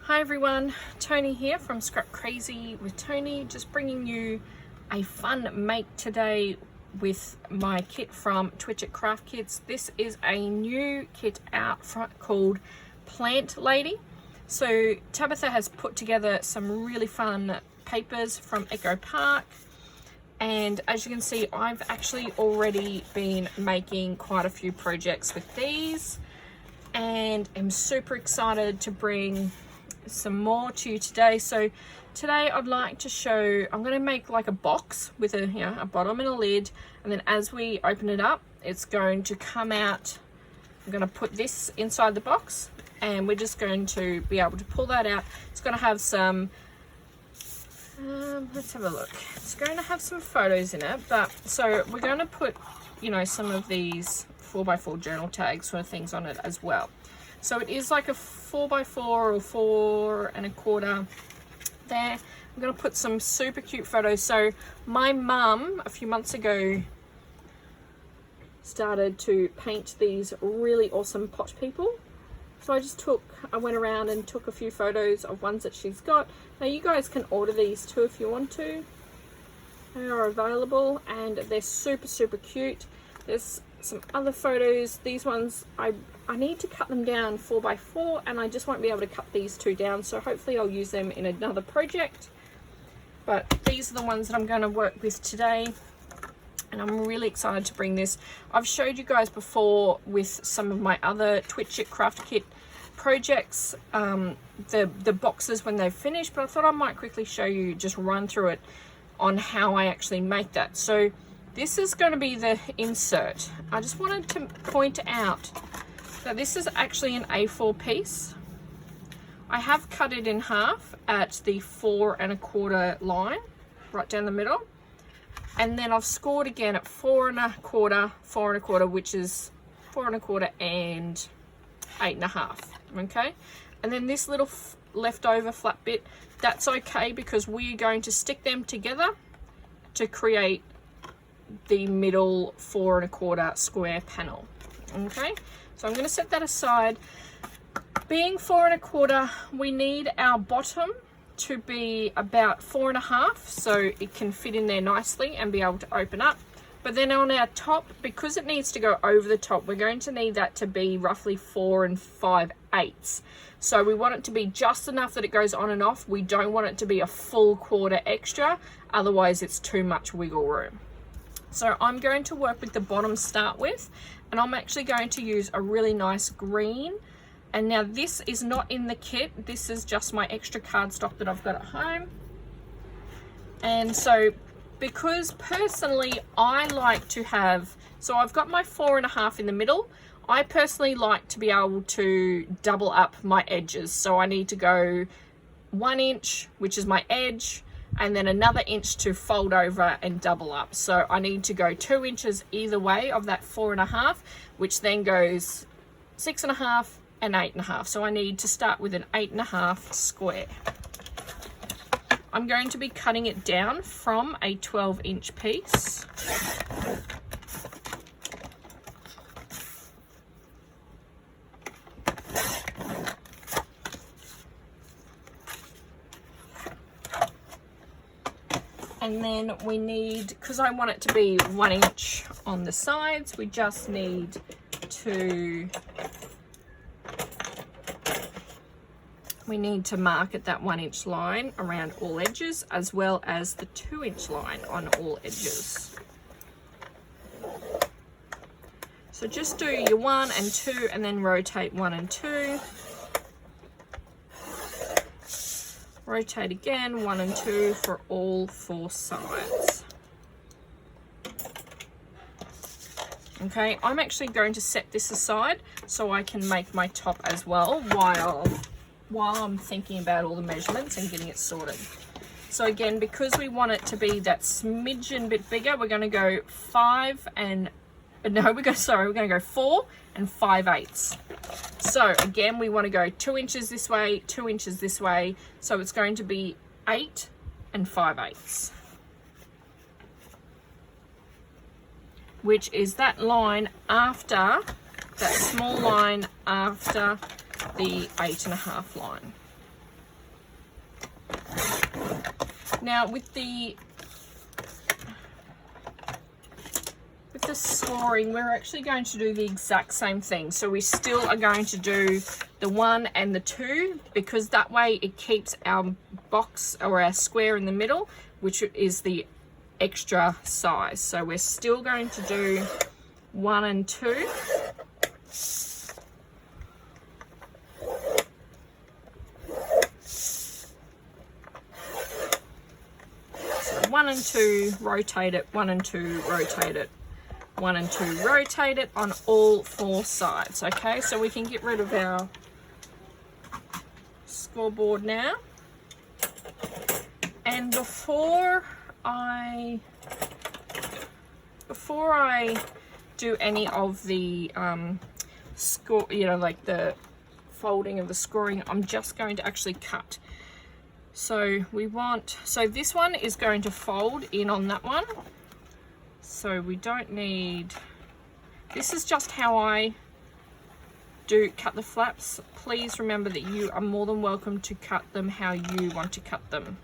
Hi everyone, Toni here from Scrap Crazy with Toni, just bringing you a fun make today with my kit from Twitchit Craft Kits. This is a new kit out front called Plant Lady. So Tabitha has put together some really fun papers from Echo Park, and as you can see, I've actually already been making quite a few projects with these and I'm super excited to bring some more to you today. So today I'd like to show, I'm going to make like a box with a a bottom and a lid, and then as we open it up it's going to come out. I'm going to put this inside the box and we're just going to be able to pull that out. It's going to have some let's have a look. It's going to have some photos in it, but so we're going to put some of these 4x4 journal tags sort of things on it as well. So it is like a 4x4 or 4 1/4 there. I'm going to put some super cute photos. So my mum a few months ago started to paint these really awesome pot people. So I went around and took a few photos of ones that she's got. Now you guys can order these too if you want to. They are available and they're super cute. There's some other photos. These ones I need to cut them down 4x4 and I just won't be able to cut these two down, so hopefully I'll use them in another project. But these are the ones that I'm going to work with today and I'm really excited to bring this. I've showed you guys before with some of my other Twitchit Craft Kit projects the boxes when they've finished, but I thought I might quickly show you, just run through it on how I actually make that. So this is going to be the insert. I just wanted to point out that this is actually an A4 piece. I have cut it in half at the 4 1/4 line, right down the middle. And then I've scored again at 4 1/4, 4 1/4, which is 4 1/4 and 8 1/2. Okay. And then this little leftover flat bit, that's okay because we're going to stick them together to create the middle 4 1/4 square panel. Okay, so I'm going to set that aside. Being 4 1/4, we need our bottom to be about 4 1/2 so it can fit in there nicely and be able to open up. But then on our top, because it needs to go over the top, we're going to need that to be roughly 4 5/8. So we want it to be just enough that it goes on and off. We don't want it to be a full quarter extra, otherwise it's too much wiggle room. So I'm going to work with the bottom start with, and I'm actually going to use a really nice green. And now this is not in the kit, this is just my extra cardstock that I've got at home. And so because personally I like to have, so I've got my 4 1/2 in the middle. I personally like to be able to double up my edges. So I need to go 1 inch, which is my edge, and then another inch to fold over and double up. So I need to go 2 inches either way of that 4 1/2, which then goes 6 1/2 and 8 1/2. So I need to start with an 8 1/2 square. I'm going to be cutting it down from a 12-inch piece. And then we need, because I want it to be 1 inch on the sides, we just need to mark at that 1 inch line around all edges, as well as the 2 inch line on all edges. So just do your 1 and 2 and then rotate 1 and 2. Rotate again, 1 and 2 for all 4 sides. Okay, I'm actually going to set this aside so I can make my top as well while I'm thinking about all the measurements and getting it sorted. So again, because we want it to be that smidgen bit bigger, we're going to go 4 and 5/8. So again, we want to go 2 inches this way, 2 inches this way. So it's going to be 8 and 5/8. Which is that line after, that small line after the 8 1/2 line. Now with the scoring, we're actually going to do the exact same thing. So we still are going to do the 1 and the 2, because that way it keeps our box or our square in the middle, which is the extra size. So we're still going to do 1 and 2. So 1 and 2, rotate it, 1 and 2, rotate it, 1 and 2, rotate it on all 4 sides. Okay, so we can get rid of our scoreboard now. And before I do any of the score, you know, like the folding of the scoring, I'm just going to actually cut. So so this one is going to fold in on that one. So we don't need, this is just how I do cut the flaps. Please remember that you are more than welcome to cut them how you want to cut them.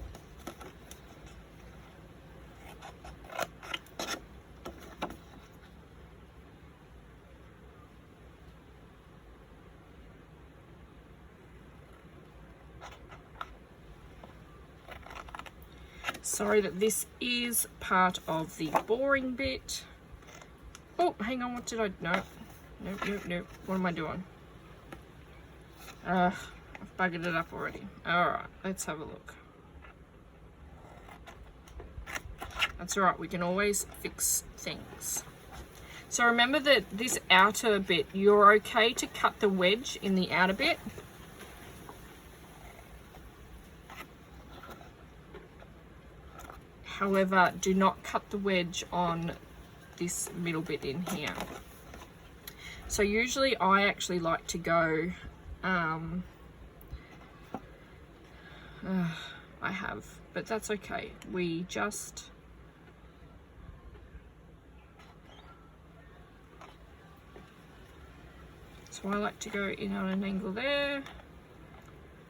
Sorry that this is part of the boring bit. Oh, hang on, what did I, no. What am I doing? I've buggered it up already. All right, let's have a look. That's all right, we can always fix things. So remember that this outer bit, you're okay to cut the wedge in the outer bit. However, do not cut the wedge on this middle bit in here. So usually I actually like to go, I have, but that's okay. We just, so I like to go in on an angle there.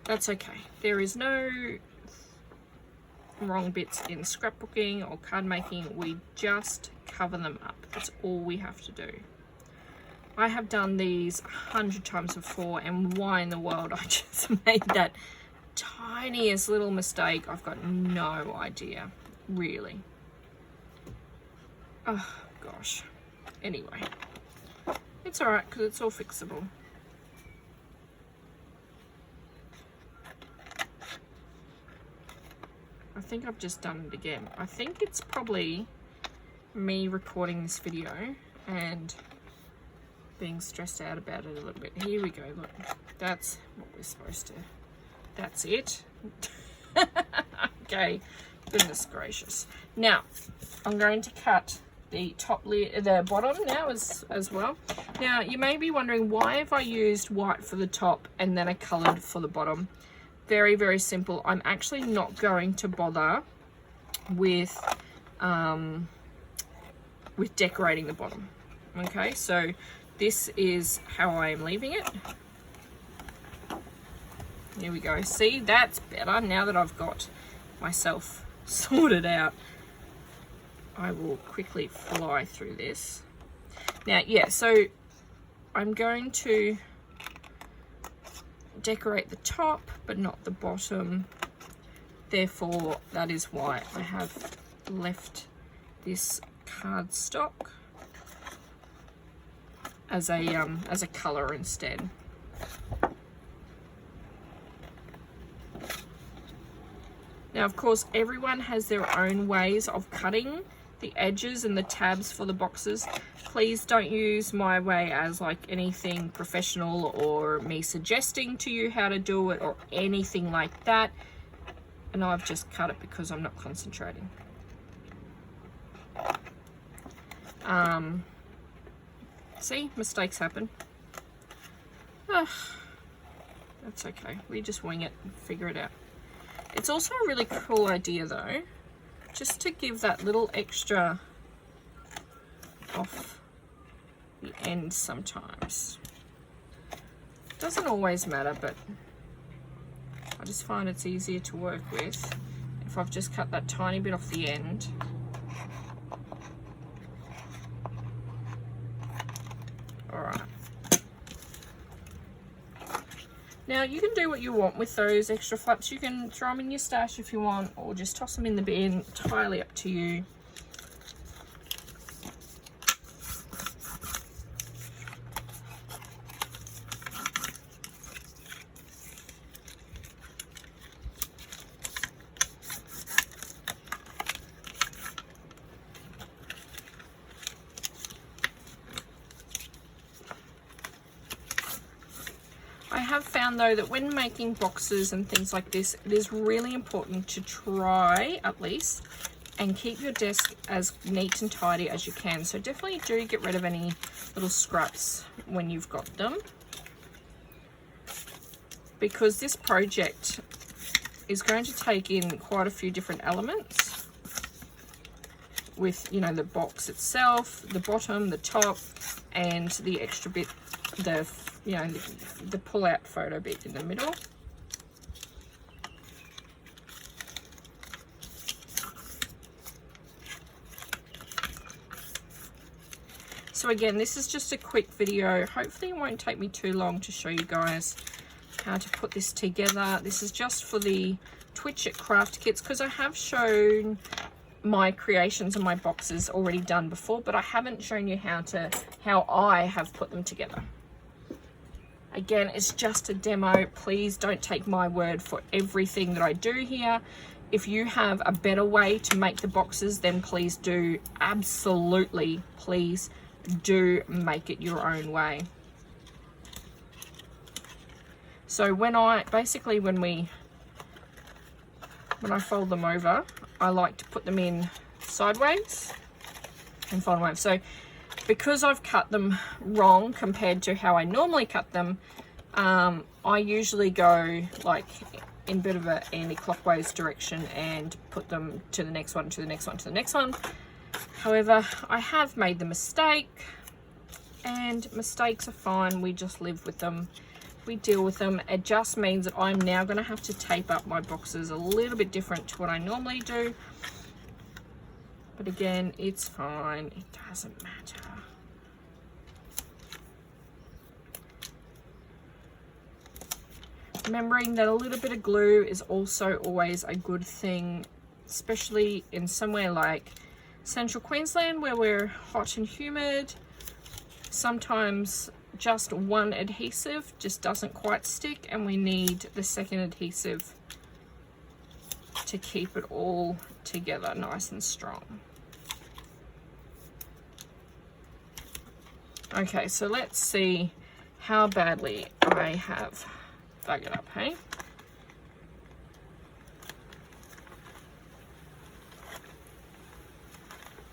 That's okay. There is no wrong bits in scrapbooking or card making. We just cover them up. That's all we have to do. I have done these 100 times before, and why in the world I just made that tiniest little mistake, I've got no idea, really. Oh gosh. Anyway, it's all right because it's all fixable. I think I've just done it again. I think it's probably me recording this video and being stressed out about it a little bit. Here we go, look. That's what we're supposed to, that's it. Okay, goodness gracious. Now, I'm going to cut the top layer, the bottom now as well. Now, you may be wondering, why have I used white for the top and then I colored for the bottom? Very, very simple. I'm actually not going to bother with decorating the bottom. Okay, so this is how I am leaving it. Here we go. See, that's better. Now that I've got myself sorted out, I will quickly fly through this. Now, yeah, so I'm going to decorate the top but not the bottom, therefore that is why I have left this cardstock as a color instead. Now of course everyone has their own ways of cutting the edges and the tabs for the boxes. Please don't use my way as like anything professional or me suggesting to you how to do it or anything like that. And I've just cut it because I'm not concentrating. See, mistakes happen. That's okay. We just wing it and figure it out. It's also a really cool idea though, just to give that little extra off the end sometimes. Doesn't always matter, but I just find it's easier to work with if if I've just cut that tiny bit off the end. Alright. Now you can do what you want with those extra flaps. You can throw them in your stash if you want, or just toss them in the bin, entirely up to you. I have found though that when making boxes and things like this, it is really important to try at least and keep your desk as neat and tidy as you can. So definitely do get rid of any little scraps when you've got them, because this project is going to take in quite a few different elements with, you know, the box itself, the bottom, the top, and the extra bit, the, you know, the pull out photo bit in the middle. So again, this is just a quick video. Hopefully it won't take me too long to show you guys how to put this together. This is just for the Twitchit Craft Kits, because I have shown my creations and my boxes already done before, but I haven't shown you how I have put them together. Again, it's just a demo. Please don't take my word for everything that I do here. If you have a better way to make the boxes, then please do, absolutely, please do make it your own way. So when I fold them over, I like to put them in sideways and fold them over. So because I've cut them wrong compared to how I normally cut them, I usually go like in a bit of an anti-clockwise direction and put them to the next one, to the next one, to the next one. However, I have made the mistake, and mistakes are fine. We just live with them. We deal with them. It just means that I'm now going to have to tape up my boxes a little bit different to what I normally do. But again, it's fine. It doesn't matter. Remembering that a little bit of glue is also always a good thing, especially in somewhere like Central Queensland where we're hot and humid. Sometimes just one adhesive just doesn't quite stick, and we need the second adhesive to keep it all together nice and strong. Okay, so let's see how badly I have dug it up, hey?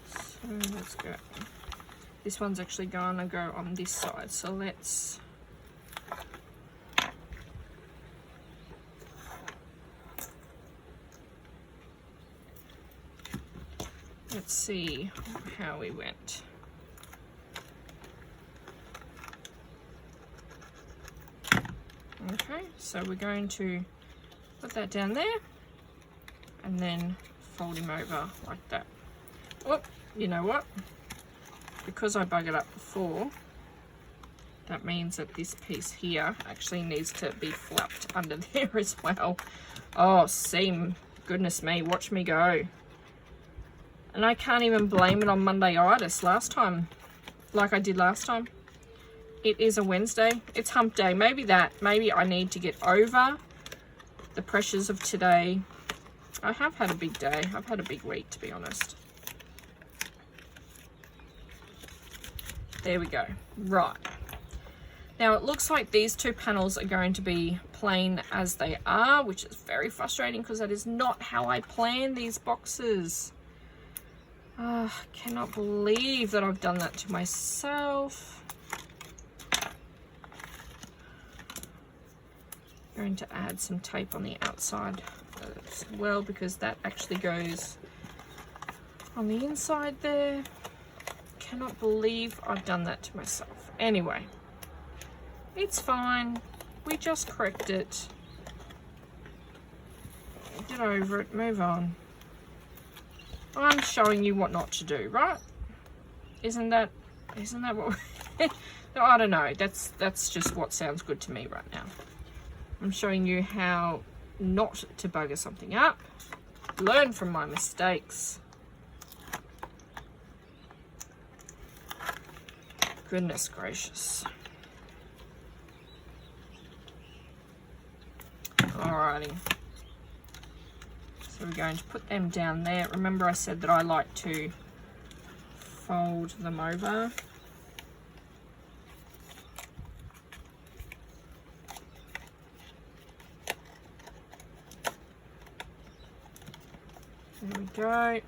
So let's go. This one's actually going to go on this side, so let's see how we went. Okay, so we're going to put that down there and then fold him over like that. Oh, you know what? Because I buggered up before, that means that this piece here actually needs to be flapped under there as well. Oh, see, goodness me, watch me go. And I can't even blame it on Monday-itis last time, like I did last time. It is a Wednesday. It's hump day. Maybe I need to get over the pressures of today. I have had a big day. I've had a big week, to be honest. There we go. Right. Now it looks like these two panels are going to be plain as they are, which is very frustrating because that is not how I plan these boxes. I cannot believe that I've done that to myself. Going to add some tape on the outside as well, because that actually goes on the inside there. Cannot believe I've done that to myself. Anyway, it's fine. We just correct it. Get over it. Move on. I'm showing you what not to do, right? Isn't that what I don't know. That's just what sounds good to me right now. I'm showing you how not to bugger something up. Learn from my mistakes. Goodness gracious. Alrighty. So we're going to put them down there. Remember I said that I like to fold them over. There we go.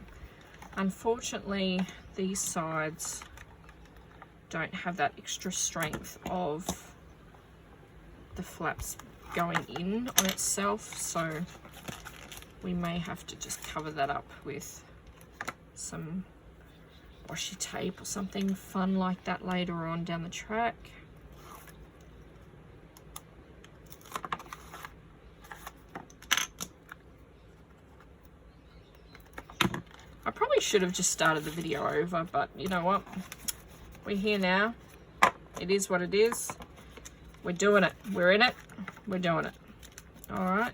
Unfortunately, these sides don't have that extra strength of the flaps going in on itself, so we may have to just cover that up with some washi tape or something fun like that later on down the track. I probably should have just started the video over, but you know what? We're here now. It is what it is. We're doing it. We're in it. We're doing it. All right.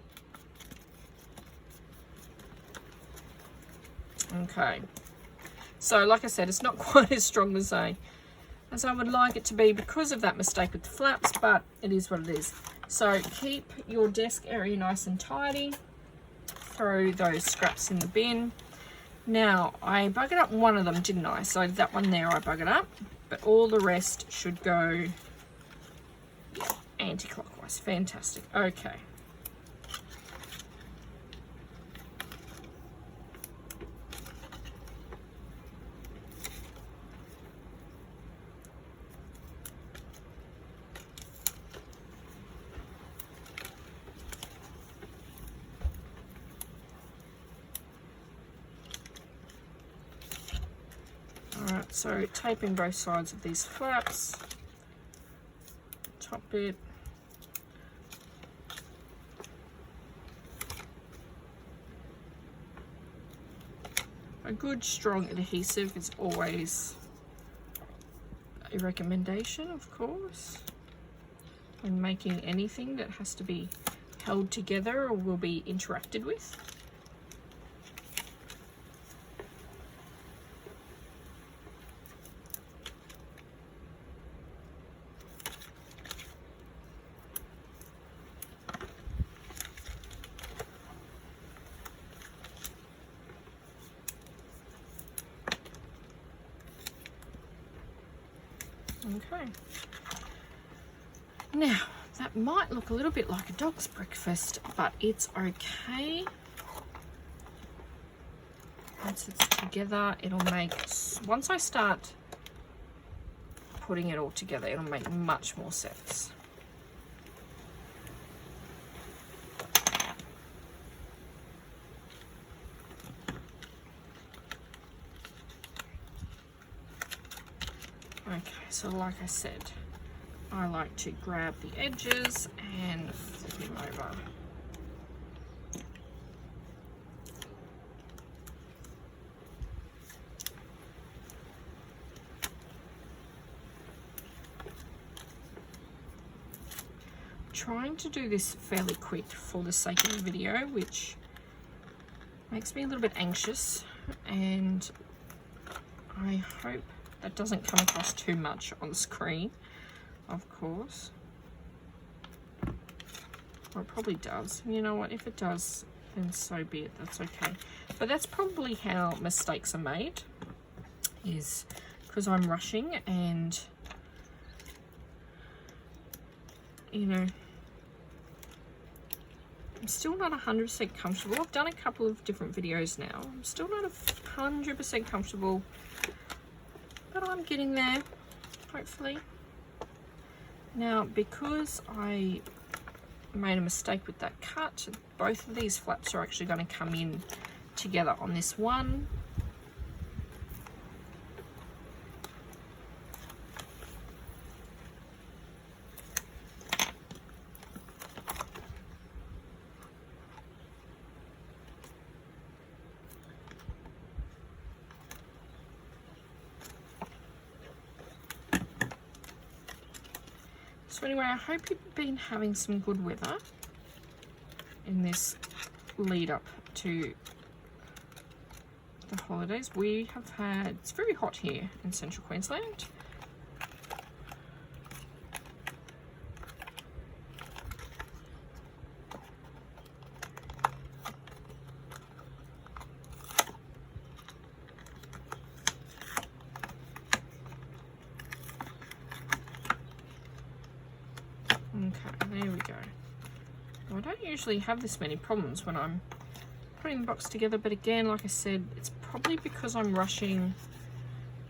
Okay. So, like I said, it's not quite as strong as I would like it to be because of that mistake with the flaps, but it is what it is. So, keep your desk area nice and tidy. Throw those scraps in the bin. Now, I buggered up one of them, didn't I? So, that one there I buggered up, but all the rest should go anti-clockwise. Fantastic. Okay. Alright, so taping both sides of these flaps. Top bit. A good strong adhesive is always a recommendation, of course, when making anything that has to be held together or will be interacted with. Okay. Now, that might look a little bit like a dog's breakfast, but it's okay. Once it's together, it'll make, once I start putting it all together, it'll make much more sense. Okay, so like I said, I like to grab the edges and flip them over. Trying to do this fairly quick for the sake of the video, which makes me a little bit anxious, and I hope that doesn't come across too much on screen, of course. Or it probably does. You know what, if it does, then so be it, that's okay. But that's probably how mistakes are made, is because I'm rushing and, you know, I'm still not 100% comfortable. I've done a couple of different videos now. I'm still not 100% comfortable, but I'm getting there, hopefully. Now, because I made a mistake with that cut, both of these flaps are actually going to come in together on this one. So anyway, I hope you've been having some good weather in this lead up to the holidays. We have had, it's very hot here in central Queensland. Okay, there we go. Well, I don't usually have this many problems when I'm putting the box together, but again, like I said, it's probably because I'm rushing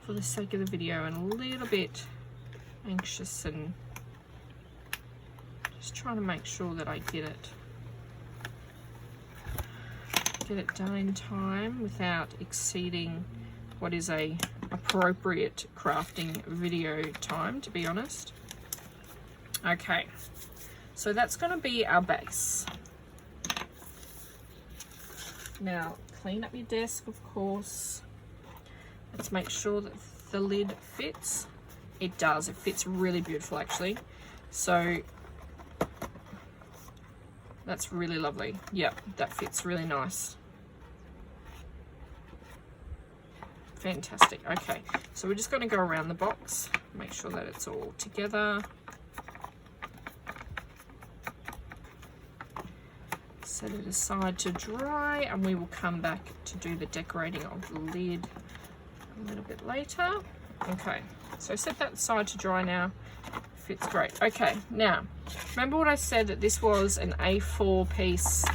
for the sake of the video and a little bit anxious and just trying to make sure that I get it done in time without exceeding what is a appropriate crafting video time, to be honest. Okay, so that's going to be our base. Now, clean up your desk, of course. Let's make sure that the lid fits. It does. It fits really beautiful, actually. So, that's really lovely. Yep, that fits really nice. Fantastic. Okay, so we're just going to go around the box, make sure that it's all together. Set it aside to dry, and we will come back to do the decorating of the lid a little bit later. Okay, so set that aside to dry now. Fits great. Okay, now remember what I said, that this was an A4 piece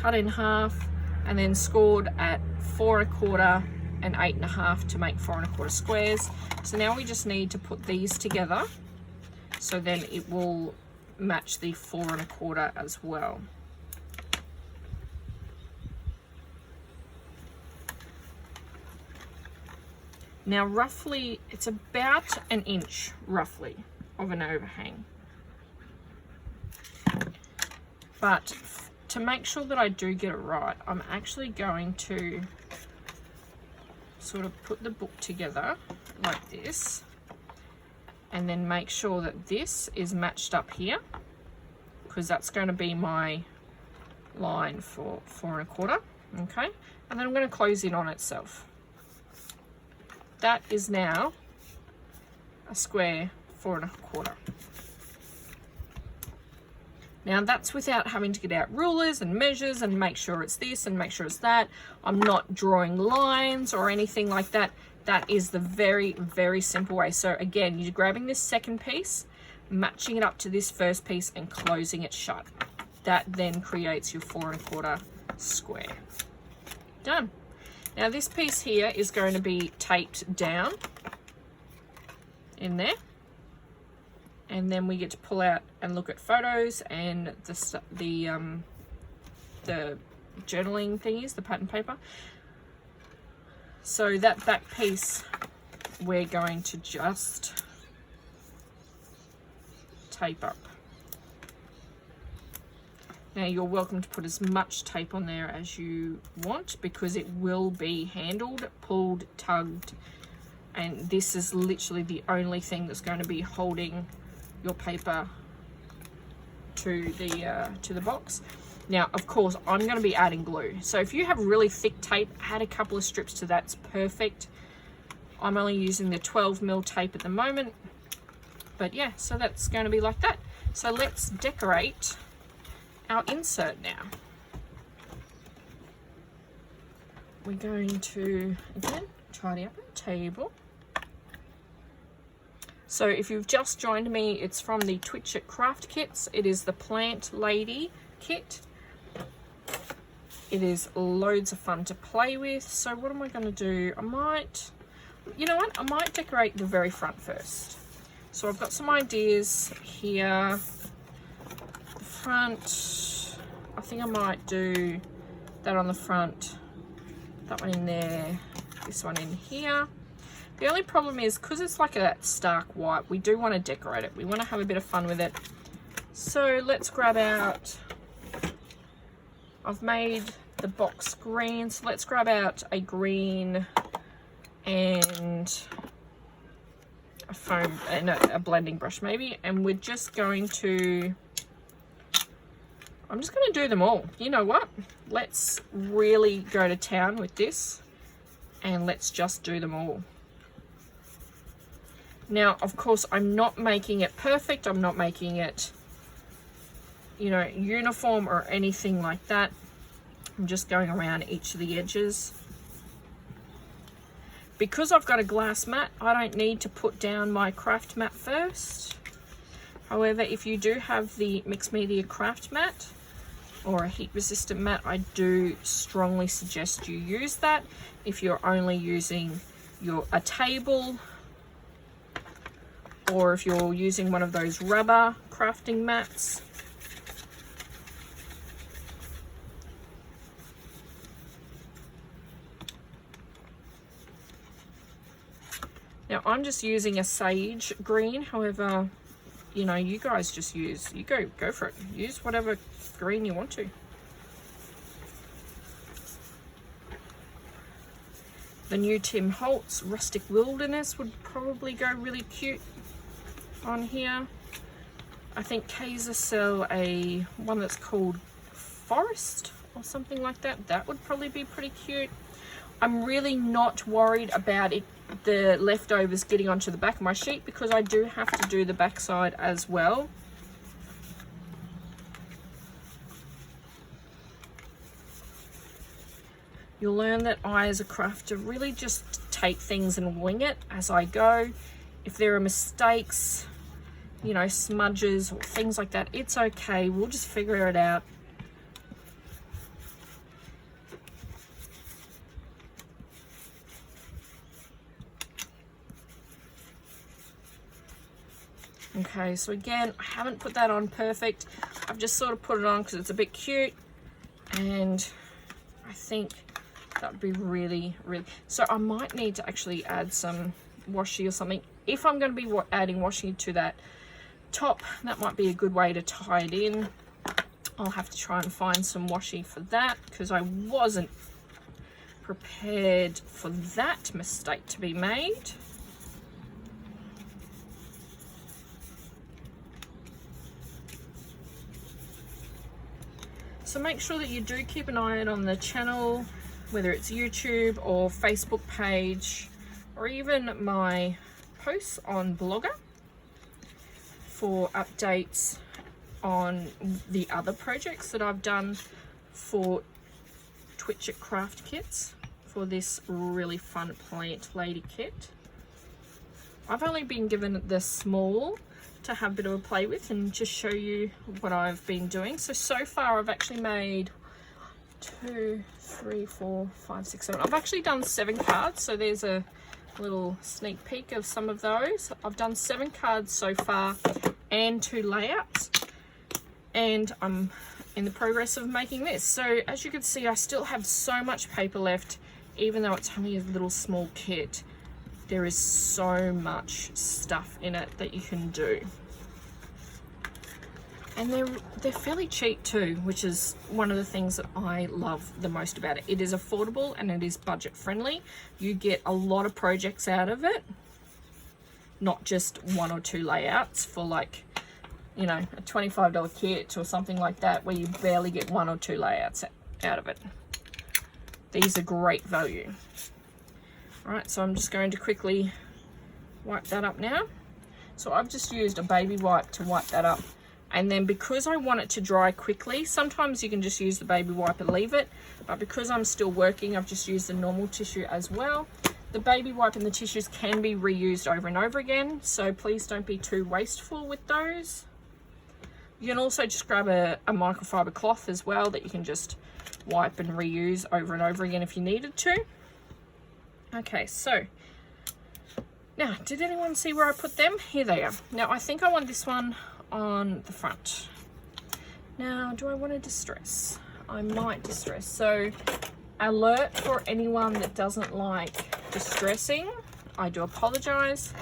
cut in half and then scored at 4 1/4 and 8 1/2 to make 4 1/4 squares. So now we just need to put these together, so then it will match the 4 1/4 as well. Now roughly, it's about an inch roughly of an overhang. But to make sure that I do get it right, I'm actually going to sort of put the book together like this, and then make sure that this is matched up here, because that's going to be my line for 4 1/4. Okay, and then I'm going to close in on itself. That is now a square 4 1/4. Now that's without having to get out rulers and measures and make sure it's this and make sure it's that. I'm not drawing lines or anything like that. That is the very, very simple way. So again, you're grabbing this second piece, matching it up to this first piece and closing it shut. That then creates your 4 1/4 square. Done. Now this piece here is going to be taped down in there. And then we get to pull out and look at photos and the journaling thingies, the pattern paper. So that back piece, we're going to just tape up. Now you're welcome to put as much tape on there as you want, because it will be handled, pulled, tugged, and this is literally the only thing that's going to be holding your paper to the box. Now, of course, I'm going to be adding glue. So if you have really thick tape, add a couple of strips to that. It's perfect. I'm only using the 12mm tape at the moment. But yeah, so that's going to be like that. So let's decorate our insert now. We're going to, again, tidy up our table. So if you've just joined me, it's from the Twitchit Craft Kits. It is the Plant Lady kit. It is loads of fun to play with. So what am I going to do? I might, you know what? I might decorate the very front first. So I've got some ideas here. The front, I think I might do that on the front, that one in there, this one in here. The only problem is, because it's like a stark white, we do want to decorate it. We want to have a bit of fun with it. So let's grab out, I've made the box green, so let's grab out a green and a foam and a blending brush maybe, and we're just going to, I'm just going to do them all. You know what? Let's really go to town with this, and let's just do them all. Now, of course, I'm not making it perfect. I'm not making it, you know, uniform or anything like that. I'm just going around each of the edges. Because I've got a glass mat, I don't need to put down my craft mat first. However, if you do have the mixed media craft mat or a heat resistant mat, I do strongly suggest you use that. If you're only using a table, or if you're using one of those rubber crafting mats. Now I'm just using a sage green, however, you know, you guys just use, you go for it. Use whatever green you want to. The new Tim Holtz Rustic Wilderness would probably go really cute on here. I think Kaiser sell one that's called Forest or something like that. That would probably be pretty cute. I'm really not worried about the leftovers getting onto the back of my sheet, because I do have to do the back side as well. You'll learn that I, as a crafter, really just take things and wing it as I go. If there are mistakes, you know, smudges or things like that, it's okay. We'll just figure it out. Okay, so again, I haven't put that on perfect. I've just sort of put it on because it's a bit cute, and I think that would be really, really... So I might need to actually add some washi or something. If I'm going to be adding washi to that top, that might be a good way to tie it in. I'll have to try and find some washi for that, because I wasn't prepared for that mistake to be made. So make sure that you do keep an eye out on the channel, whether it's YouTube or Facebook page, or even my posts on Blogger, for updates on the other projects that I've done for Twitchit Craft Kits, for this really fun plant lady kit. I've only been given the small to have a bit of a play with and just show you what I've been doing. So far I've actually made 2, 3, 4, 5, 6, 7. I've actually done 7 cards, so there's a little sneak peek of some of those. I've done 7 cards so far and 2 layouts, and I'm in the progress of making this. So as you can see, I still have so much paper left, even though it's only a little small kit. There is so much stuff in it that you can do. And they're fairly cheap too, which is one of the things that I love the most about it. It is affordable and it is budget friendly. You get a lot of projects out of it, not just 1 or 2 layouts for, like, you know, a $25 kit or something like that, where you barely get 1 or 2 layouts out of it. These are great value. Alright, so I'm just going to quickly wipe that up now. So I've just used a baby wipe to wipe that up. And then because I want it to dry quickly, sometimes you can just use the baby wipe and leave it. But because I'm still working, I've just used the normal tissue as well. The baby wipe and the tissues can be reused over and over again, so please don't be too wasteful with those. You can also just grab a microfiber cloth as well that you can just wipe and reuse over and over again if you needed to. Okay, so now, did anyone see where I put them? Here they are. Now, I think I want this one on the front. Now, do I want to distress? I might distress. So, alert for anyone that doesn't like distressing. I do apologize.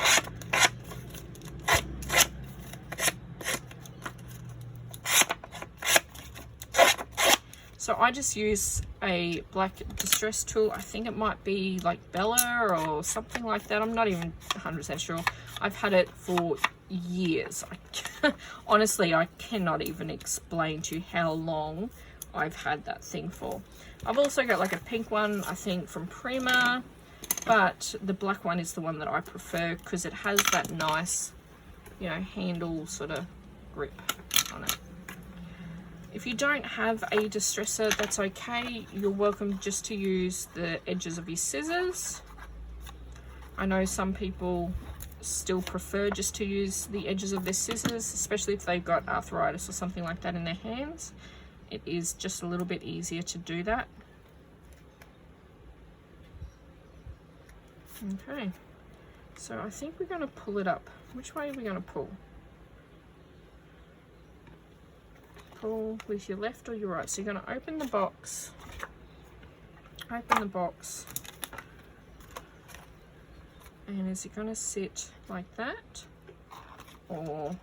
So I just use a black distress tool. I think it might be like Bella or something like that. I'm not even 100% sure. I've had it for years. Honestly, I cannot even explain to you how long I've had that thing for. I've also got like a pink one, I think from Prima, but the black one is the one that I prefer because it has that nice, you know, handle sort of grip on it. If you don't have a distresser, that's okay. You're welcome just to use the edges of your scissors. I know some people still prefer just to use the edges of their scissors, especially if they've got arthritis or something like that in their hands. It is just a little bit easier to do that. Okay, so I think we're going to pull it up. Which way are we going to pull? Pull with your left or your right. So you're going to open the box, and is it going to sit like that or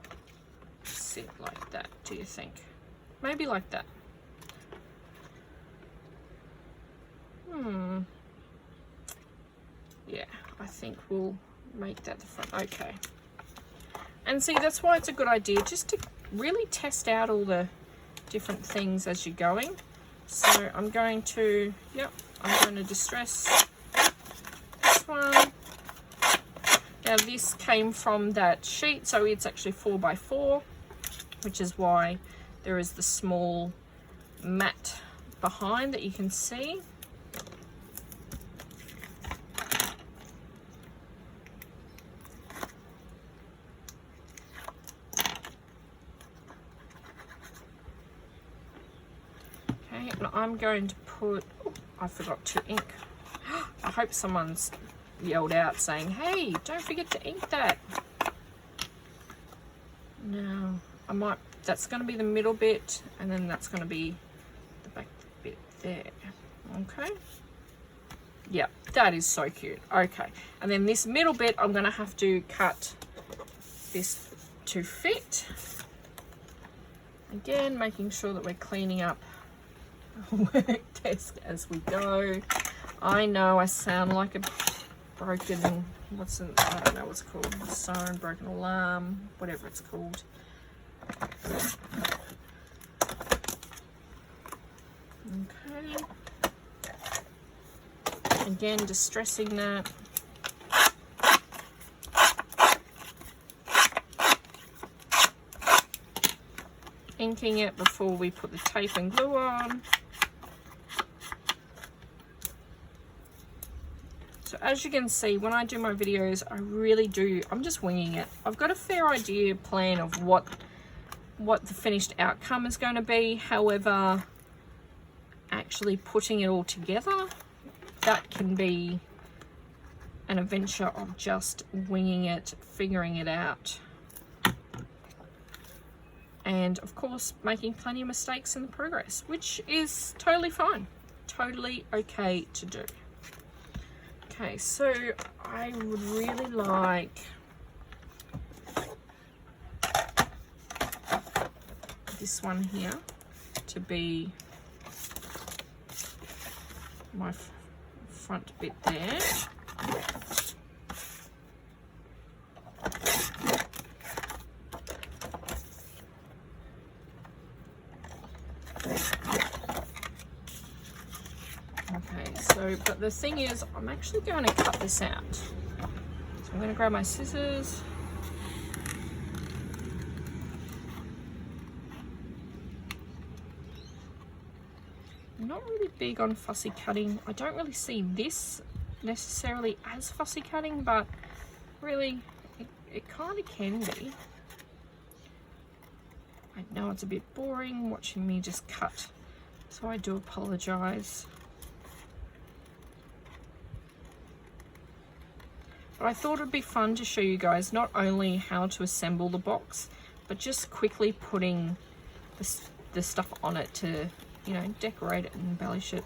sit like that, do you think? Maybe like that. Yeah, I think we'll make that the front. Okay. And see, that's why it's a good idea just to really test out all the different things as you're going. So I'm going to, I'm going to distress this one. Now this came from that sheet, so it's actually 4x4, which is why there is the small mat behind that you can see. Okay, and I'm going to put, oh, I forgot to ink. I hope someone's yelled out saying, hey, don't forget to ink that. Now, I might, that's going to be the middle bit, and then that's going to be the back bit there. Okay. Yep, that is so cute. Okay, and then this middle bit, I'm going to have to cut this to fit. Again, making sure that we're cleaning up our work desk as we go. I know I sound like a broken, I don't know what's called, siren, broken alarm, whatever it's called. Okay. Again, distressing that. Inking it before we put the tape and glue on. So as you can see, when I do my videos, I really do, I'm just winging it. I've got a fair idea plan of what the finished outcome is going to be. However, actually putting it all together, that can be an adventure of just winging it, figuring it out. And of course, making plenty of mistakes in the progress, which is totally fine, totally okay to do. Okay, so I would really like this one here to be my front bit there. But the thing is, I'm actually going to cut this out. So I'm going to grab my scissors. I'm not really big on fussy cutting. I don't really see this necessarily as fussy cutting, but really it kind of can be. I know it's a bit boring watching me just cut, so I do apologize. But I thought it would be fun to show you guys not only how to assemble the box, but just quickly putting the stuff on it to, you know, decorate it and embellish it.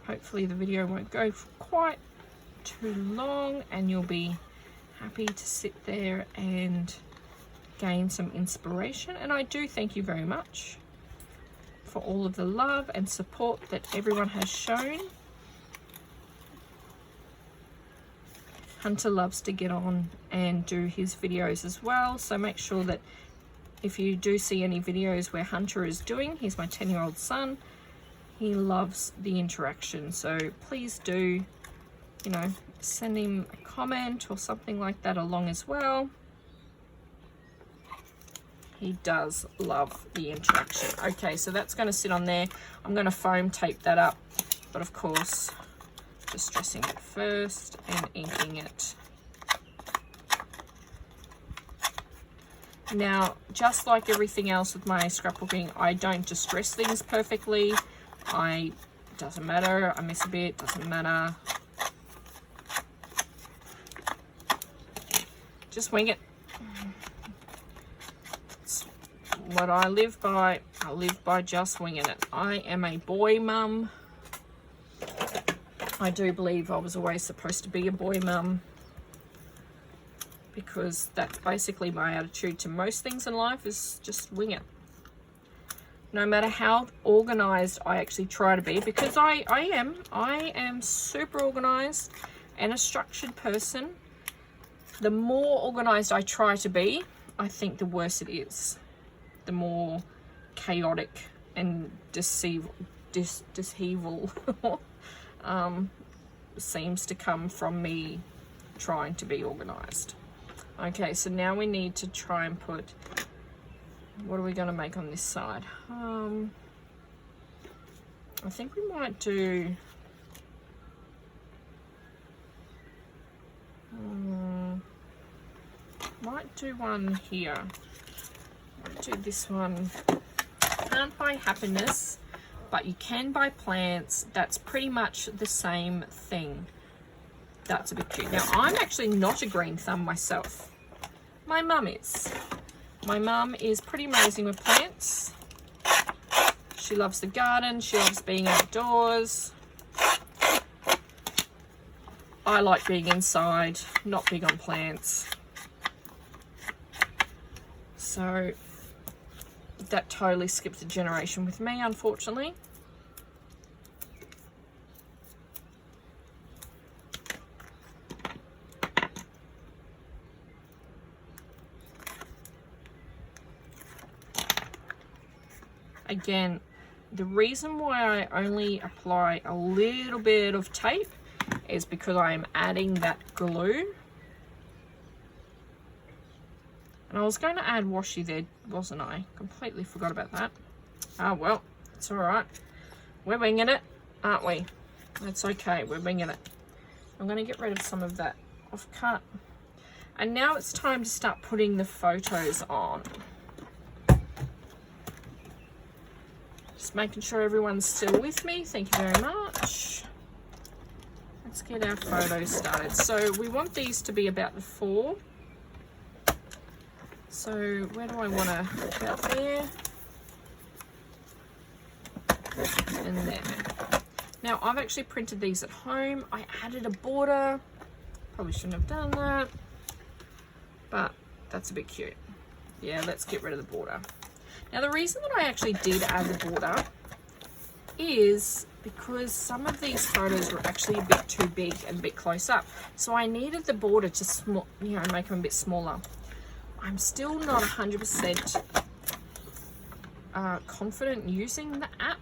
Hopefully the video won't go for quite too long and you'll be happy to sit there and gain some inspiration. And I do thank you very much for all of the love and support that everyone has shown. Hunter loves to get on and do his videos as well, so make sure that if you do see any videos where Hunter is doing, he's my 10-year-old son, he loves the interaction, so please do, you know, send him a comment or something like that along as well. He does love the interaction. Okay, so that's going to sit on there. I'm going to foam tape that up, but of course, just dressing it first and inking it. Now, just like everything else with my scrapbooking, I don't just dress things perfectly. Doesn't matter, I miss a bit, doesn't matter. Just wing it. It's what I live by. I live by just winging it. I am a boy mum. I do believe I was always supposed to be a boy mum, because that's basically my attitude to most things in life, is just wing it. No matter how organized I actually try to be, because I am super organized and a structured person. The more organized I try to be, I think the worse it is. The more chaotic and deceivable seems to come from me trying to be organized. Okay, so now we need to try and put, what are we going to make on this side? I think we might do one here. Might do this one. Can't buy happiness, but you can buy plants. That's pretty much the same thing. That's a bit cute. Now, I'm actually not a green thumb myself. My mum is. My mum is pretty amazing with plants. She loves the garden. She loves being outdoors. I like being inside, not big on plants. So that totally skipped a generation with me, unfortunately. Again, the reason why I only apply a little bit of tape is because I am adding that glue. And I was going to add washi there, wasn't I? Completely forgot about that. Oh, well, it's all right. We're winging it, aren't we? That's okay, we're winging it. I'm going to get rid of some of that off-cut. And now it's time to start putting the photos on. Just making sure everyone's still with me. Thank you very much. Let's get our photos started. So we want these to be about the 4. So where do I want to, about there and there. Now I've actually printed these at home. I added a border. Probably shouldn't have done that, but that's a bit cute. Yeah, let's get rid of the border. Now the reason that I actually did add the border is because some of these photos were actually a bit too big and a bit close up. So I needed the border to make them a bit smaller. I'm still not 100% confident using the app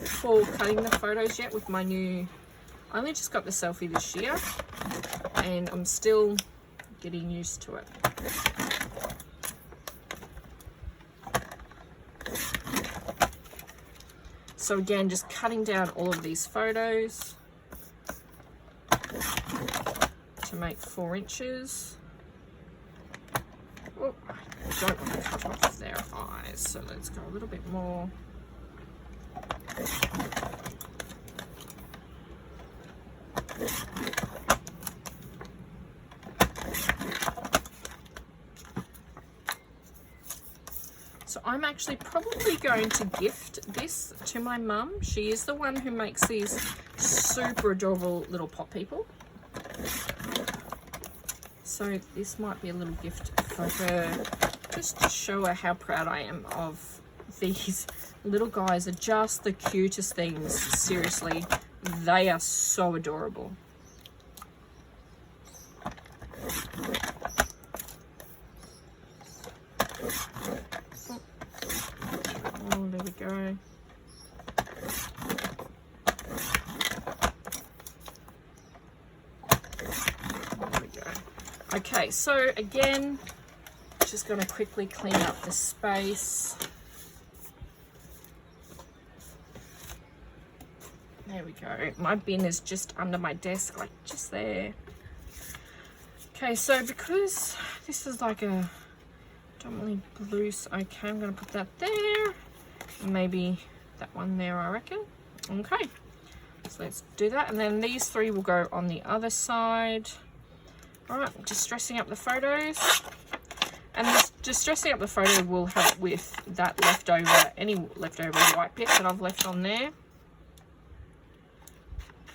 for cutting the photos yet with my new, I only just got the Selfie this year and I'm still getting used to it. So again, just cutting down all of these photos to make 4 inches. Oh, I don't want to cut off their eyes, so let's go a little bit more. So I'm actually probably going to gift this to my mum. She is the one who makes these super adorable little pot people. So this might be a little gift for her, just to show her how proud I am of these little guys. Are just the cutest things. Seriously, they are so adorable. Oh, there we go. There we go. Okay, so again, just going to quickly clean up the space. There we go. My bin is just under my desk, like just there. Okay, so because this is like a predominantly blue, okay, I'm going to put that there. Maybe that one there, I reckon. Okay, so let's do that. And then these three will go on the other side. All right, just dressing up the photos. And this, just dressing up the photo will help with that leftover, any leftover white bit that I've left on there.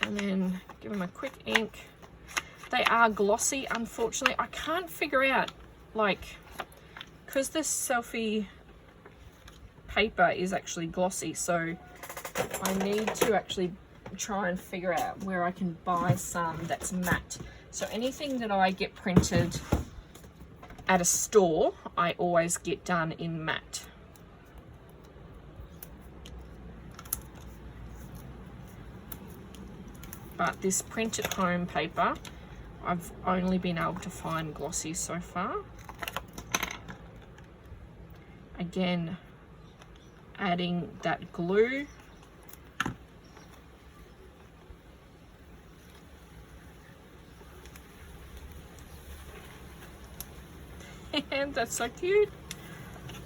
And then give them a quick ink. They are glossy, unfortunately. I can't figure out, like, because this selfie paper is actually glossy, so I need to actually try and figure out where I can buy some that's matte. So anything that I get printed at a store, I always get done in matte. But this print at home paper, I've only been able to find glossy so far. Again, adding that glue. And that's so cute.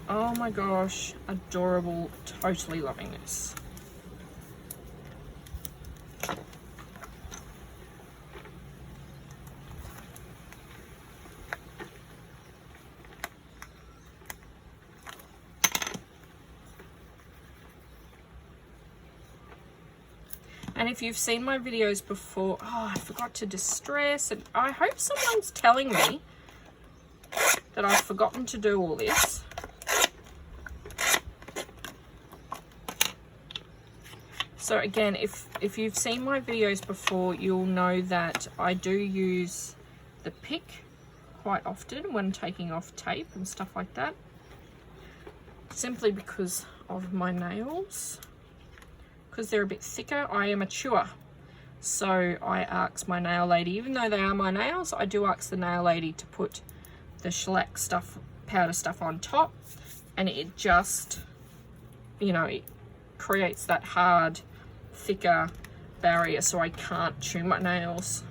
Oh my gosh, adorable, totally loving this. And if you've seen my videos before, oh, I forgot to distress, and I hope someone's telling me that I've forgotten to do all this. So again, if you've seen my videos before, you'll know that I do use the pick quite often when taking off tape and stuff like that, simply because of my nails. Because they're a bit thicker, I am a chewer. So I ask my nail lady, even though they are my nails, I do ask the nail lady to put the shellac stuff, powder stuff on top, and it just, you know, it creates that hard, thicker barrier so I can't chew my nails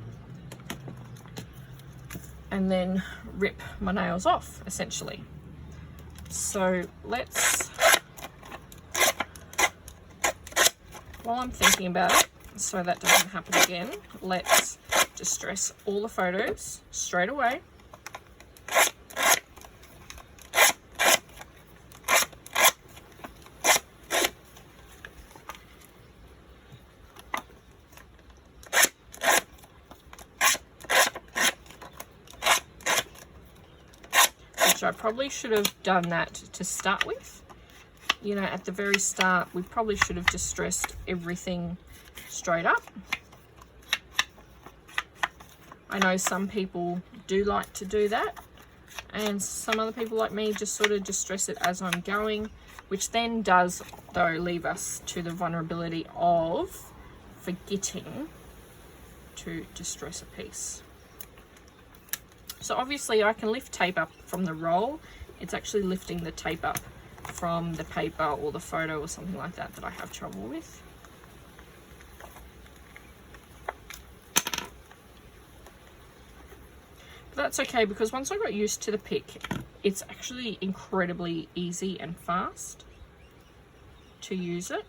and then rip my nails off, essentially. So let's, while I'm thinking about it, so that doesn't happen again, let's distress all the photos straight away. Which I probably should have done that to start with. You know, at the very start, we probably should have distressed everything straight up. I know some people do like to do that, and some other people like me just sort of distress it as I'm going, which then does, though, leave us to the vulnerability of forgetting to distress a piece. So obviously I can lift tape up from the roll. It's actually lifting the tape up from the paper or the photo or something like that that I have trouble with. But that's okay, because once I got used to the pick, it's actually incredibly easy and fast to use it.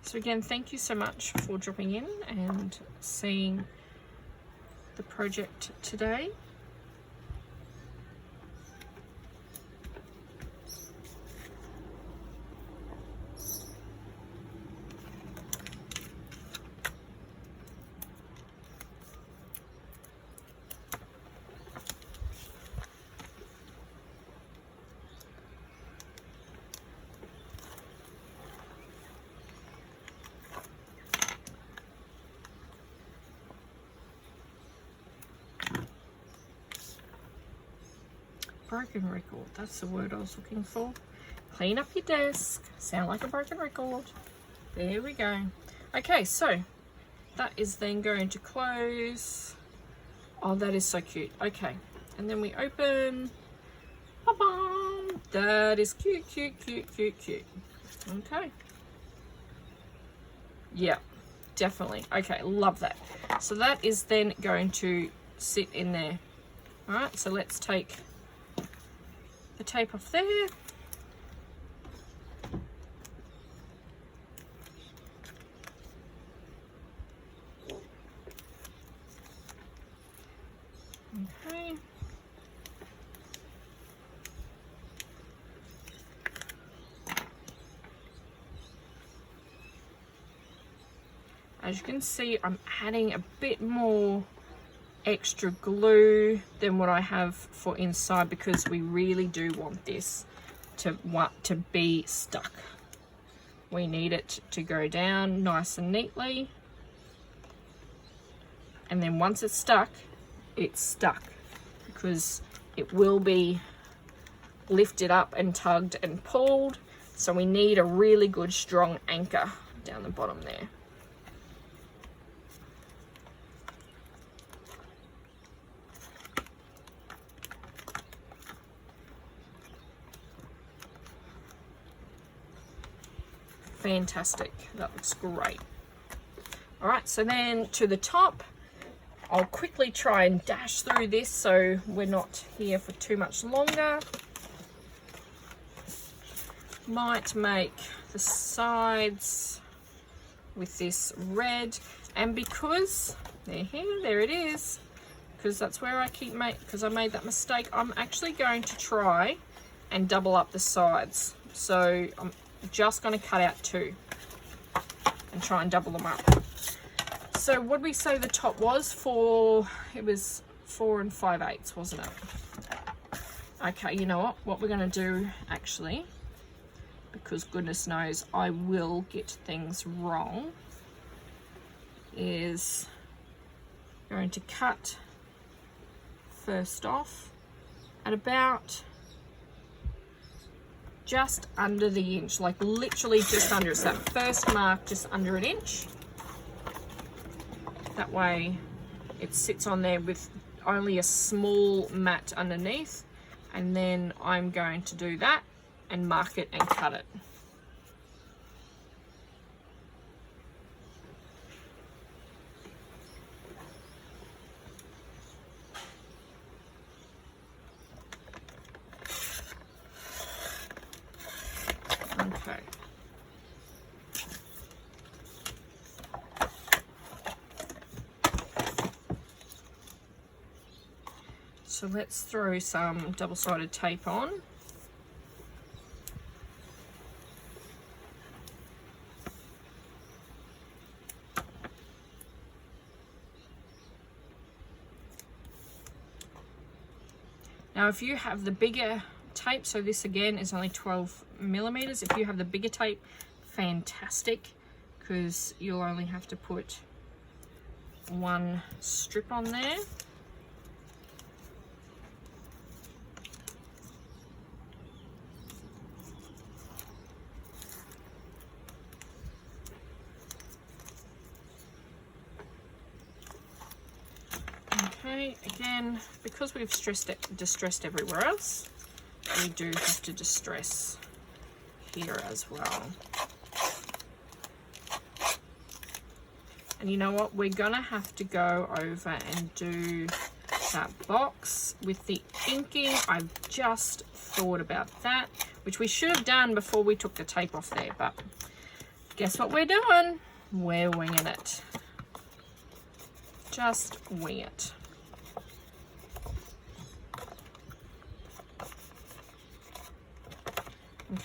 So again, thank you so much for dropping in and seeing the project today. broken record. That's the word I was looking for. Clean up your desk. Sound like a broken record. There we go. Okay, so that is then going to close. Oh, that is so cute. Okay, and then we open. Ba-bam! That is cute, cute, cute, cute, cute. Okay. Yeah, definitely. Okay, love that. So that is then going to sit in there. All right, so let's take the tape off there. Okay. As you can see, I'm adding a bit more extra glue than what I have for inside because we really do want this to be stuck. We need it to go down nice and neatly. And then once it's stuck because it will be lifted up and tugged and pulled. So we need a really good strong anchor down the bottom there. Fantastic, that looks great. All right, so then to the top, I'll quickly try and dash through this so we're not here for too much longer. Might make the sides with this red, and because they're here, there it is, because that's where I keep because I made that mistake, I'm actually going to try and double up the sides. So I'm just going to cut out 2 and try and double them up. So what did we say the top was? It was 4 5/8, wasn't it? Okay, you know what we're going to do actually, because goodness knows I will get things wrong, is going to cut first off at about just under the inch, like literally just under. It's that first mark, just under an inch. That way it sits on there with only a small mat underneath, and then I'm going to do that and mark it and cut it. Okay. So let's throw some double-sided tape on. Now if you have the bigger tape, so this again is only 12 millimeters, if you have the bigger tape, fantastic, because you'll only have to put 1 strip on there. Okay, again, because we've distressed everywhere else, we do have to distress here as well. And you know what? We're gonna have to go over and do that box with the inking. I've just thought about that, which we should have done before we took the tape off there, but guess what we're doing? We're winging it. Just wing it.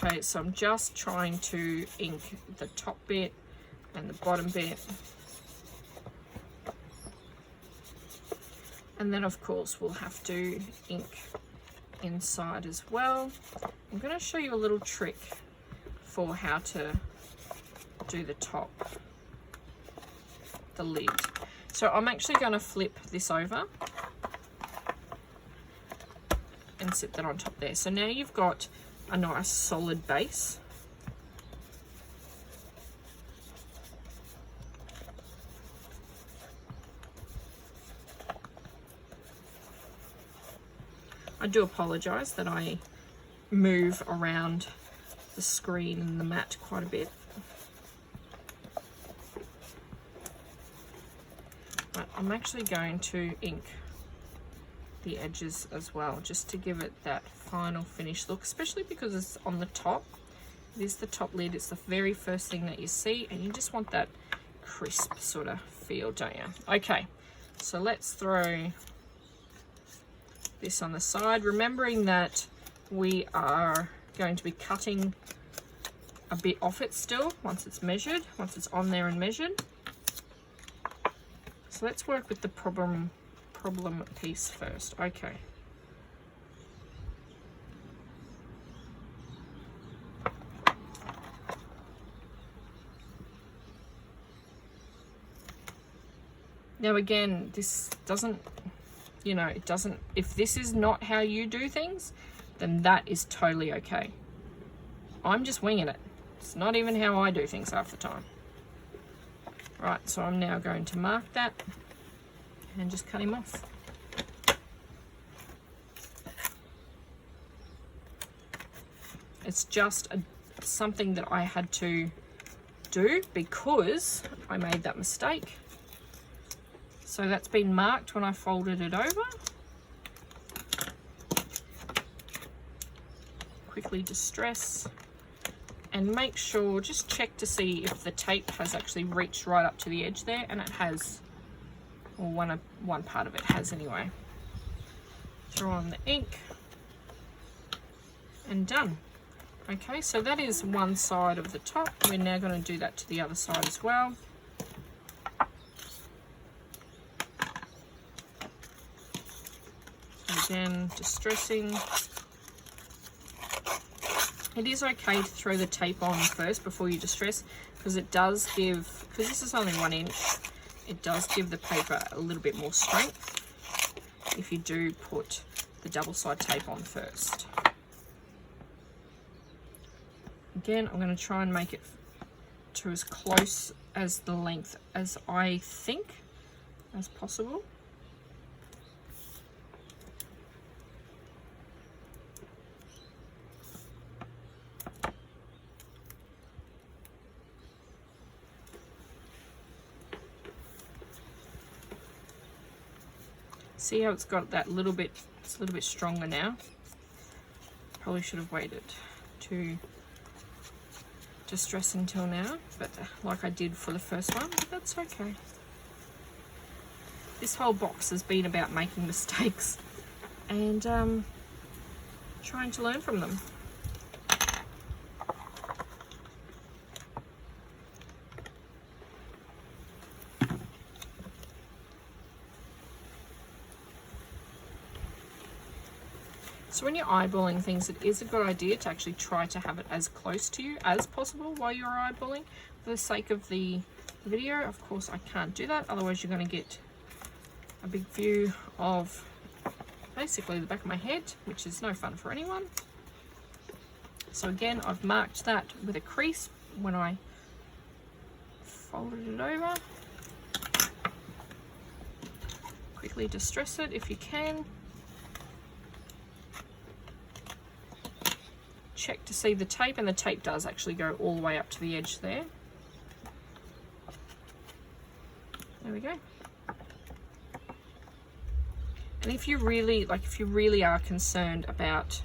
Okay, so I'm just trying to ink the top bit and the bottom bit. And then of course we'll have to ink inside as well. I'm going to show you a little trick for how to do the top, the lid. So I'm actually going to flip this over and sit that on top there. So now you've got a nice solid base. I do apologise that I move around the screen and the mat quite a bit. But I'm actually going to ink the edges as well, just to give it that final finished look, especially because it's on the top. It is the top lid, it's the very first thing that you see, and you just want that crisp sort of feel, don't you? Okay, so let's throw this on the side, remembering that we are going to be cutting a bit off it still once it's measured, once it's on there and measured. So let's work with the problem piece first. Okay. Now again, this doesn't, you know, it doesn't, if this is not how you do things, then that is totally okay. I'm just winging it. It's not even how I do things half the time. Right, so I'm now going to mark that and just cut him off. It's just something that I had to do because I made that mistake. So that's been marked when I folded it over. Quickly distress and make sure, just check to see if the tape has actually reached right up to the edge there, and it has, or one part of it has anyway. Throw on the ink and done. Okay, so that is one side of the top. We're now going to do that to the other side as well. Again, distressing. It is okay to throw the tape on first before you distress, because it does give, because this is only 1 inch, it does give the paper a little bit more strength if you do put the double side tape on first. Again, I'm going to try and make it to as close as the length as I think as possible. See how it's got that little bit, it's a little bit stronger now. Probably should have waited to distress until now, but like I did for the first one, but that's okay. This whole box has been about making mistakes and trying to learn from them. So when you're eyeballing things, it is a good idea to actually try to have it as close to you as possible while you're eyeballing. For the sake of the video, of course, I can't do that. Otherwise, you're going to get a big view of basically the back of my head, which is no fun for anyone. So again, I've marked that with a crease when I folded it over. Quickly distress it if you can. Check to see the tape, and the tape does actually go all the way up to the edge there. There we go. And if you really are concerned about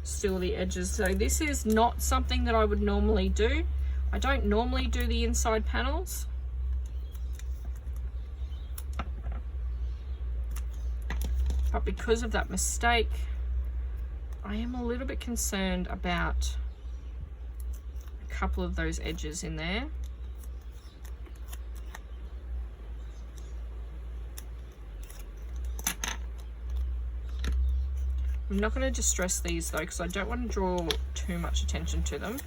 still the edges, so this is not something that I would normally do. I don't normally do the inside panels. But because of that mistake, I am a little bit concerned about a couple of those edges in there. I'm not going to distress these though, because I don't want to draw too much attention to them.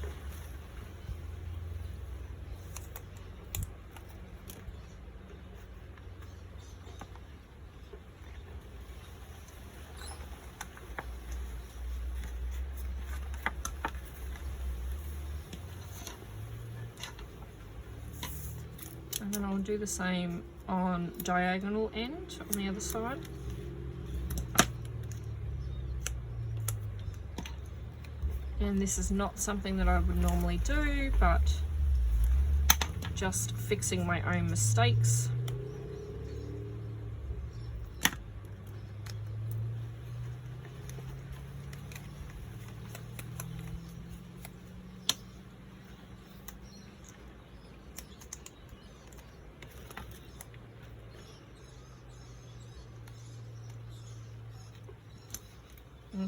then I'll do the same on diagonal end on the other side. And this is not something that I would normally do, but just fixing my own mistakes.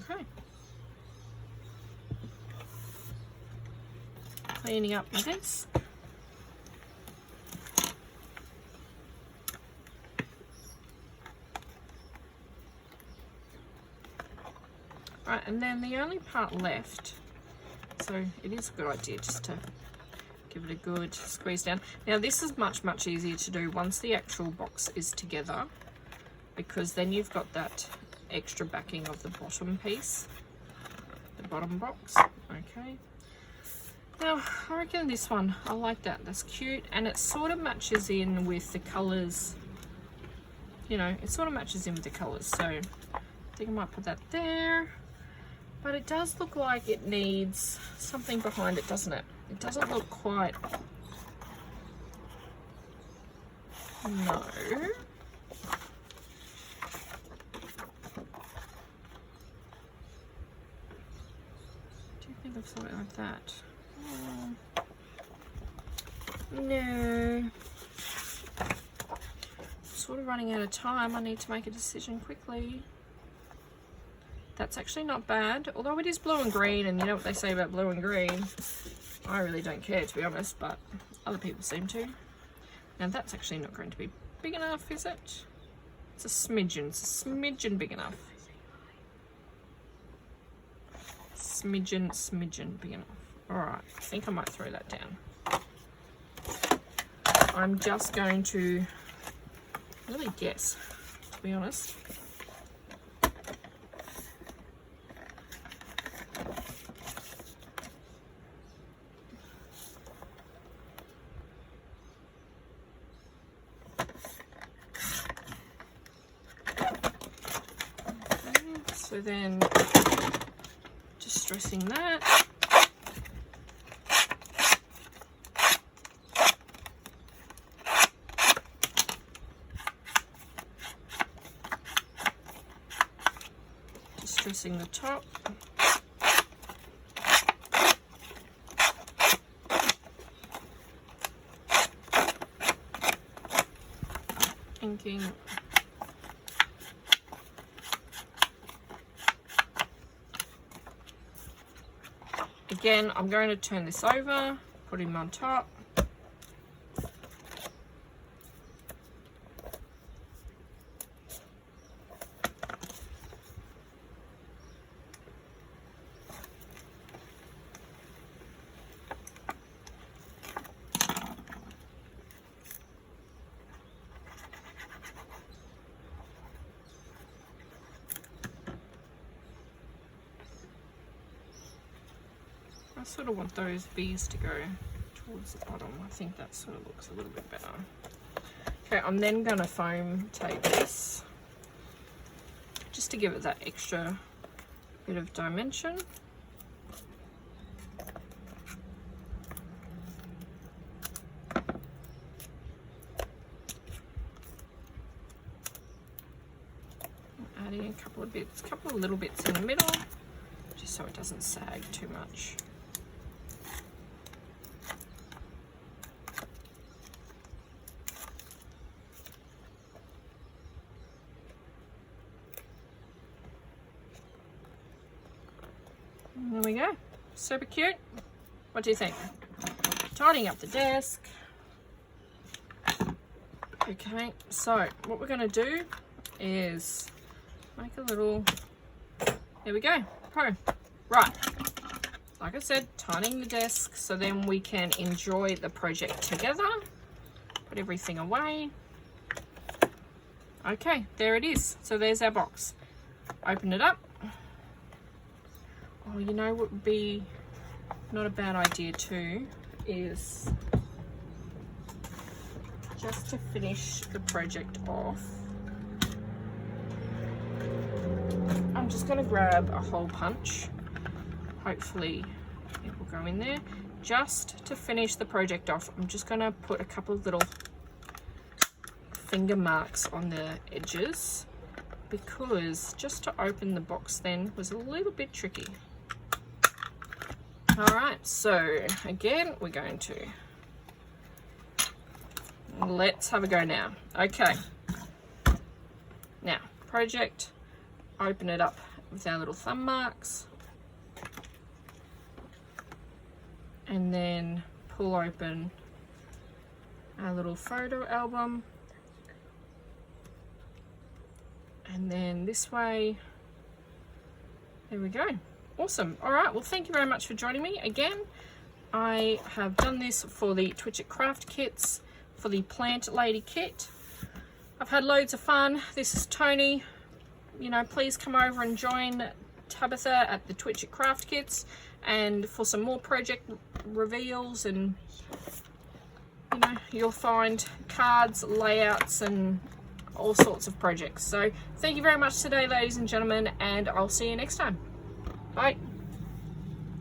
Okay. Cleaning up my desk. Right, and then the only part left, so it is a good idea just to give it a good squeeze down. Now this is much easier to do once the actual box is together, because then you've got that extra backing of the bottom piece, the bottom box. Okay, now I reckon this one, I like that, that's cute, and it sort of matches in with the colors, you know, it sort of matches in with the colors, so I think I might put that there. But it does look like it needs something behind it, doesn't it? It doesn't look quite, no. I've thought it like that. No. Sort of running out of time. I need to make a decision quickly. That's actually not bad, although it is blue and green, and you know what they say about blue and green. I really don't care, to be honest, but other people seem to. Now that's actually not going to be big enough, is it? It's a smidgen big enough. Smidgen big enough. Alright, I think I might throw that down. I'm just going to really guess, to be honest. So then, just stressing that. Just stressing the top. Inking. Again, I'm going to turn this over, put him on top. I sort of want those bees to go towards the bottom. I think that sort of looks a little bit better. Okay, I'm then going to foam tape this just to give it that extra bit of dimension. Adding a couple of little bits in the middle, just so it doesn't sag too much. There we go. Super cute. What do you think? Tidying up the desk. Okay, so what we're going to do is make a little, there we go, pro. Right, like I said, tidying the desk so then we can enjoy the project together. Put everything away. Okay, there it is. So there's our box. Open it up. Oh, you know what would be not a bad idea too is just to finish the project off, I'm just going to grab a hole punch. Hopefully it will go in there. Just to finish the project off, I'm just going to put a couple of little finger marks on the edges, because just to open the box then was a little bit tricky. Alright, so again, we're going to, let's have a go now. Okay, now project, open it up with our little thumb marks, and then pull open our little photo album, and then this way, there we go. Awesome. All right, well, thank you very much for joining me again. I have done this for the Twitchit Craft Kits, for the Plant Lady kit. I've had loads of fun. This is Toni. You know, please come over and join Tabitha at the Twitchit Craft Kits, and for some more project reveals, and you know, you'll find cards, layouts, and all sorts of projects. So thank you very much today, ladies and gentlemen, and I'll see you next time. Bye.